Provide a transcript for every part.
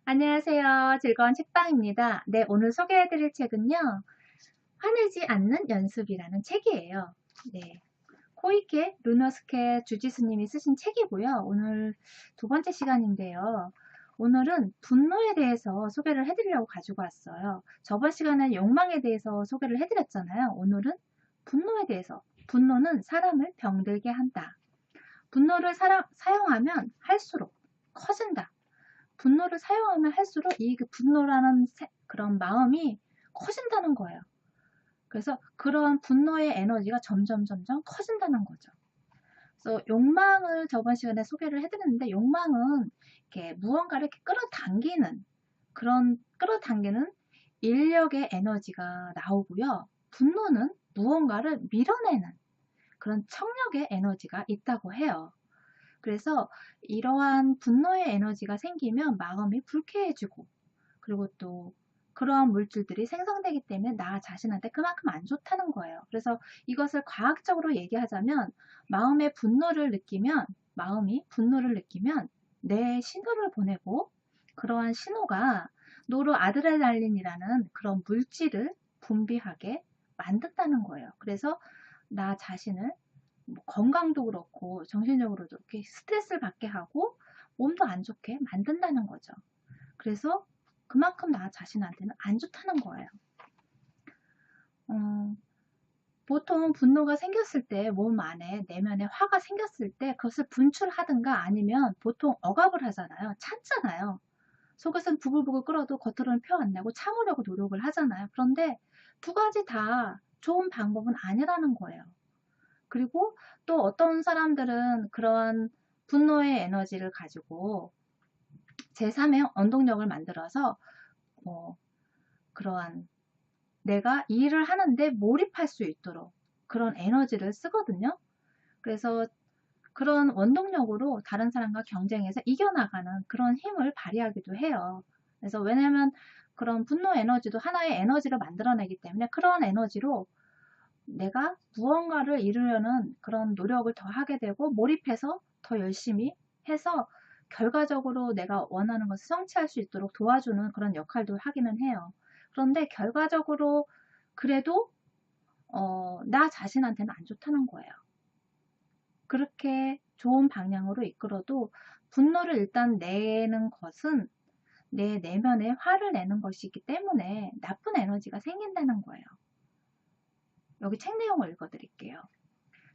안녕하세요. 즐거운 책방입니다. 네, 오늘 소개해드릴 책은요. 화내지 않는 연습이라는 책이에요. 네, 코이케 루노스케 주지스님이 쓰신 책이고요. 오늘 두 번째 시간인데요. 오늘은 분노에 대해서 소개를 해드리려고 가지고 왔어요. 저번 시간에 욕망에 대해서 소개를 해드렸잖아요. 오늘은 분노에 대해서. 분노는 사람을 병들게 한다. 분노를 사용하면 할수록 커진다. 분노를 사용하면 할수록 이 분노라는 그런 마음이 커진다는 거예요. 그래서 그런 분노의 에너지가 점점 커진다는 거죠. 그래서 욕망을 저번 시간에 소개를 해드렸는데, 욕망은 이렇게 무언가를 이렇게 끌어당기는 그런 끌어당기는 인력의 에너지가 나오고요. 분노는 무언가를 밀어내는 그런 청력의 에너지가 있다고 해요. 그래서 이러한 분노의 에너지가 생기면 마음이 불쾌해지고, 그리고 또 그러한 물질들이 생성되기 때문에 나 자신한테 그만큼 안 좋다는 거예요. 그래서 이것을 과학적으로 얘기하자면, 마음이 분노를 느끼면 뇌에 신호를 보내고, 그러한 신호가 노르아드레날린이라는 그런 물질을 분비하게 만든다는 거예요. 그래서 나 자신을 건강도 그렇고 정신적으로도 이렇게 스트레스를 받게 하고 몸도 안 좋게 만든다는 거죠. 그래서 그만큼 나 자신한테는 안 좋다는 거예요. 보통 분노가 생겼을 때, 몸 안에 내면에 화가 생겼을 때 그것을 분출하든가 아니면 보통 억압을 하잖아요. 참잖아요. 속에서는 부글부글 끓어도 겉으로는 표 안 내고 참으려고 노력을 하잖아요. 그런데 두 가지 다 좋은 방법은 아니라는 거예요. 그리고 또 어떤 사람들은 그러한 분노의 에너지를 가지고 제3의 원동력을 만들어서 그러한 내가 이 일을 하는데 몰입할 수 있도록 그런 에너지를 쓰거든요. 그래서 그런 원동력으로 다른 사람과 경쟁해서 이겨나가는 그런 힘을 발휘하기도 해요. 그래서 왜냐하면 그런 분노 에너지도 하나의 에너지를 만들어내기 때문에 그런 에너지로 내가 무언가를 이루려는 그런 노력을 더 하게 되고 몰입해서 더 열심히 해서 결과적으로 내가 원하는 것을 성취할 수 있도록 도와주는 그런 역할도 하기는 해요. 그런데 결과적으로 그래도 나 자신한테는 안 좋다는 거예요. 그렇게 좋은 방향으로 이끌어도 분노를 일단 내는 것은 내 내면에 화를 내는 것이기 때문에 나쁜 에너지가 생긴다는 거예요. 여기 책 내용을 읽어드릴게요.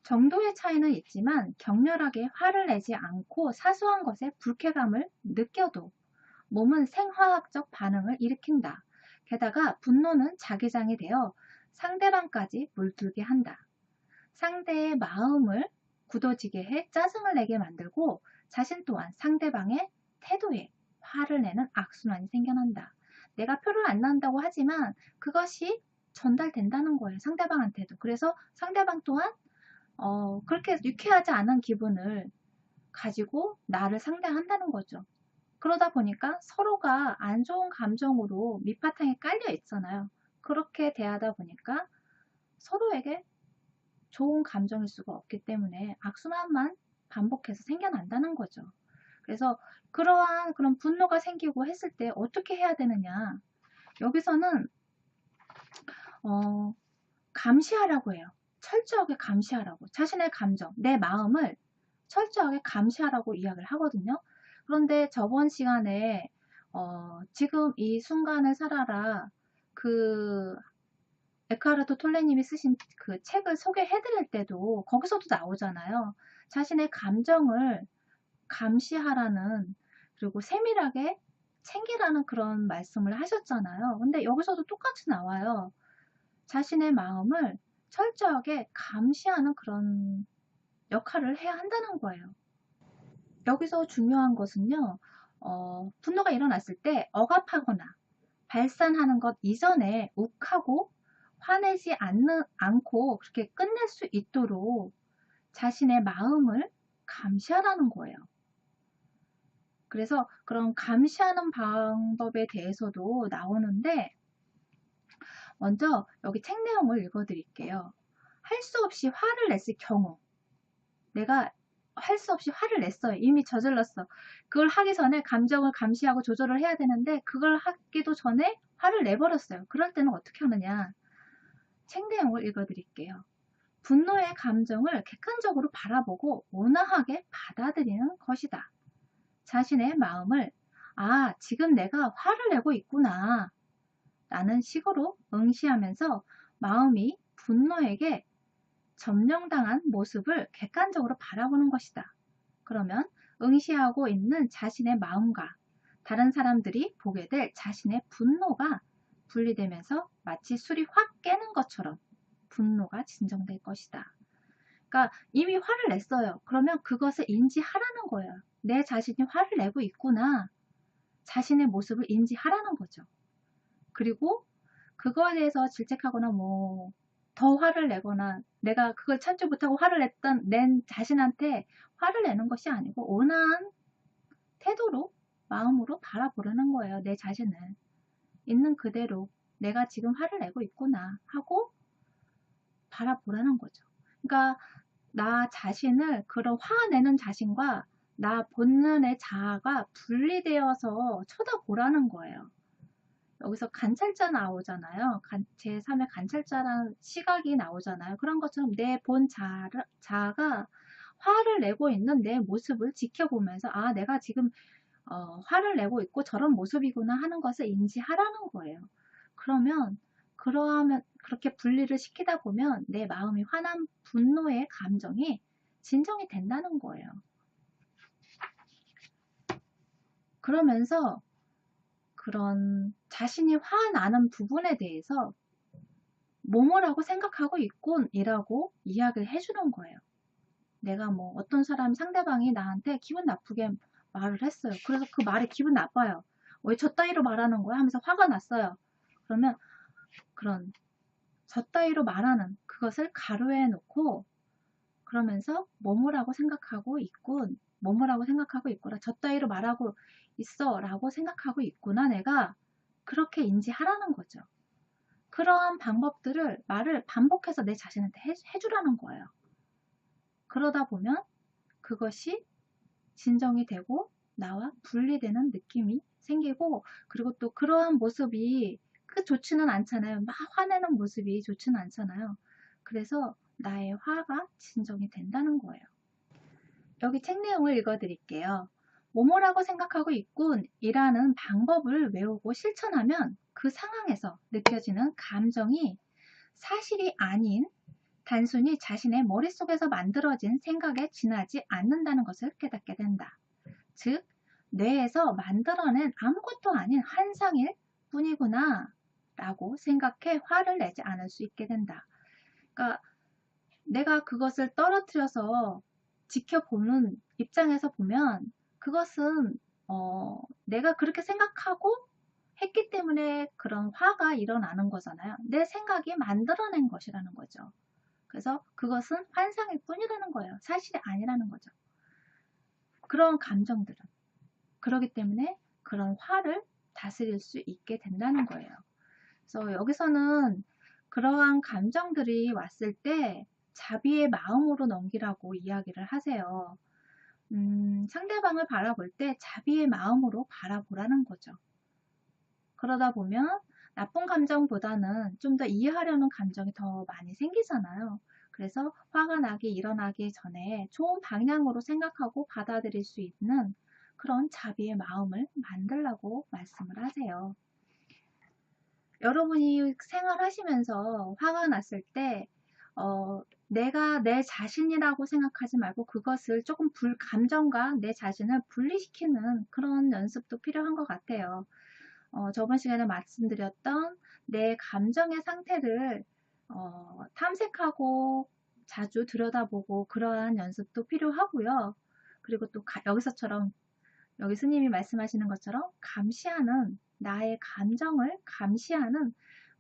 정도의 차이는 있지만 격렬하게 화를 내지 않고 사소한 것에 불쾌감을 느껴도 몸은 생화학적 반응을 일으킨다. 게다가 분노는 자기장이 되어 상대방까지 물들게 한다. 상대의 마음을 굳어지게 해 짜증을 내게 만들고 자신 또한 상대방의 태도에 화를 내는 악순환이 생겨난다. 내가 표를 안 난다고 하지만 그것이 전달된다는 거예요. 상대방한테도. 그래서 상대방 또한 그렇게 유쾌하지 않은 기분을 가지고 나를 상대한다는 거죠. 그러다 보니까 서로가 안 좋은 감정으로 밑바탕에 깔려 있잖아요. 그렇게 대하다 보니까 서로에게 좋은 감정일 수가 없기 때문에 악순환만 반복해서 생겨난다는 거죠. 그래서 그러한 그런 분노가 생기고 했을 때 어떻게 해야 되느냐. 여기서는 감시하라고 해요. 철저하게 감시하라고. 자신의 감정, 내 마음을 철저하게 감시하라고 이야기를 하거든요. 그런데 저번 시간에 지금 이 순간을 살아라, 그 에크하르트 톨레님이 쓰신 그 책을 소개해드릴 때도 거기서도 나오잖아요. 자신의 감정을 감시하라는, 그리고 세밀하게 챙기라는 그런 말씀을 하셨잖아요. 근데 여기서도 똑같이 나와요. 자신의 마음을 철저하게 감시하는 그런 역할을 해야 한다는 거예요. 여기서 중요한 것은요, 분노가 일어났을 때 억압하거나 발산하는 것 이전에 욱하고 화내지 않고 그렇게 끝낼 수 있도록 자신의 마음을 감시하라는 거예요. 그래서 그런 감시하는 방법에 대해서도 나오는데, 먼저 여기 책 내용을 읽어 드릴게요. 할 수 없이 화를 냈을 경우, 내가 할 수 없이 화를 냈어요. 이미 저질렀어. 그걸 하기 전에 감정을 감시하고 조절을 해야 되는데 그걸 하기도 전에 화를 내버렸어요. 그럴 때는 어떻게 하느냐. 책 내용을 읽어드릴게요. 분노의 감정을 객관적으로 바라보고 온화하게 받아들이는 것이다. 자신의 마음을 아, 지금 내가 화를 내고 있구나 라는 식으로 응시하면서 마음이 분노에게 점령당한 모습을 객관적으로 바라보는 것이다. 그러면 응시하고 있는 자신의 마음과 다른 사람들이 보게 될 자신의 분노가 분리되면서 마치 술이 확 깨는 것처럼 분노가 진정될 것이다. 그러니까 이미 화를 냈어요. 그러면 그것을 인지하라는 거예요. 내 자신이 화를 내고 있구나. 자신의 모습을 인지하라는 거죠. 그리고 그거에 대해서 질책하거나 뭐 더 화를 내거나 내가 그걸 참지 못하고 화를 낸 자신한테 화를 내는 것이 아니고 온화한 태도로 마음으로 바라보려는 거예요. 내 자신을 있는 그대로 내가 지금 화를 내고 있구나 하고 바라보라는 거죠. 그러니까 나 자신을 그런 화내는 자신과 나 본연의 자아가 분리되어서 쳐다보라는 거예요. 여기서 관찰자 나오잖아요. 제3의 관찰자라는 시각이 나오잖아요. 그런 것처럼 내 본 자아가 화를 내고 있는 내 모습을 지켜보면서 아, 내가 지금 화를 내고 있고 저런 모습이구나 하는 것을 인지하라는 거예요. 그러면 그렇게 분리를 시키다 보면 내 마음이 화난 분노의 감정이 진정이 된다는 거예요. 그러면서 그런 자신이 화나는 부분에 대해서 뭐뭐라고 생각하고 있군 이라고 이야기를 해주는 거예요. 내가 뭐 어떤 사람 상대방이 나한테 기분 나쁘게 말을 했어요. 그래서 그 말이 기분 나빠요. 왜 저 따위로 말하는 거야? 하면서 화가 났어요. 그러면 그런 저 따위로 말하는 그것을 가로해 놓고 그러면서 뭐뭐라고 생각하고 있군. 뭐뭐라고 생각하고 있구나. 저 따위로 말하고 있어 라고 생각하고 있구나. 내가 그렇게 인지하라는 거죠. 그러한 방법들을 말을 반복해서 내 자신한테 해주라는 거예요. 그러다 보면 그것이 진정이 되고 나와 분리되는 느낌이 생기고 그리고 또 그러한 모습이 좋지는 않잖아요. 막 화내는 모습이 좋지는 않잖아요. 그래서 나의 화가 진정이 된다는 거예요. 여기 책 내용을 읽어드릴게요. 뭐뭐라고 생각하고 있군 이라는 방법을 외우고 실천하면 그 상황에서 느껴지는 감정이 사실이 아닌 단순히 자신의 머릿속에서 만들어진 생각에 지나지 않는다는 것을 깨닫게 된다. 즉, 뇌에서 만들어낸 아무것도 아닌 환상일 뿐이구나 라고 생각해 화를 내지 않을 수 있게 된다. 그러니까 내가 그것을 떨어뜨려서 지켜보는 입장에서 보면 그것은 내가 그렇게 생각하고 했기 때문에 그런 화가 일어나는 거잖아요. 내 생각이 만들어낸 것이라는 거죠. 그래서 그것은 환상일 뿐이라는 거예요. 사실이 아니라는 거죠. 그런 감정들은. 그렇기 때문에 그런 화를 다스릴 수 있게 된다는 거예요. 그래서 여기서는 그러한 감정들이 왔을 때 자비의 마음으로 넘기라고 이야기를 하세요. 상대방을 바라볼 때 자비의 마음으로 바라보라는 거죠. 그러다 보면 나쁜 감정보다는 좀 더 이해하려는 감정이 더 많이 생기잖아요. 그래서 화가 일어나기 전에 좋은 방향으로 생각하고 받아들일 수 있는 그런 자비의 마음을 만들라고 말씀을 하세요. 여러분이 생활하시면서 화가 났을 때 내가 내 자신이라고 생각하지 말고 그것을 조금 감정과 내 자신을 분리시키는 그런 연습도 필요한 것 같아요. 저번 시간에 말씀드렸던 내 감정의 상태를 탐색하고 자주 들여다보고 그러한 연습도 필요하고요. 그리고 또 여기서처럼 여기 스님이 말씀하시는 것처럼 감시하는 나의 감정을 감시하는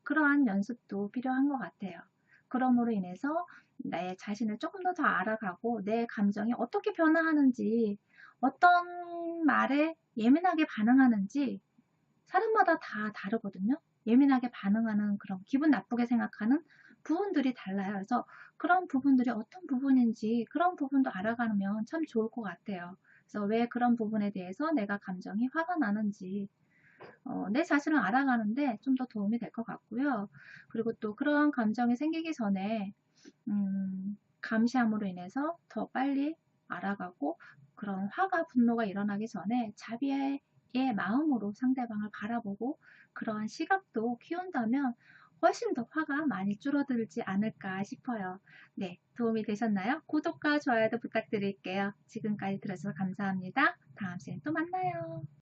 그러한 연습도 필요한 것 같아요. 그러므로 인해서 내 자신을 조금 더 알아가고 내 감정이 어떻게 변화하는지 어떤 말에 예민하게 반응하는지 사람마다 다 다르거든요. 예민하게 반응하는 그런 기분 나쁘게 생각하는 부분들이 달라요. 그래서 그런 부분들이 어떤 부분인지 그런 부분도 알아가면 참 좋을 것 같아요. 그래서 왜 그런 부분에 대해서 내가 감정이 화가 나는지 내 자신을 알아가는데 좀 더 도움이 될 것 같고요. 그리고 또 그런 감정이 생기기 전에 감시함으로 인해서 더 빨리 알아가고 그런 화가 분노가 일어나기 전에 자비의 마음으로 상대방을 바라보고 그러한 시각도 키운다면 훨씬 더 화가 많이 줄어들지 않을까 싶어요. 네, 도움이 되셨나요? 구독과 좋아요도 부탁드릴게요. 지금까지 들어주셔서 감사합니다. 다음 시간에 또 만나요.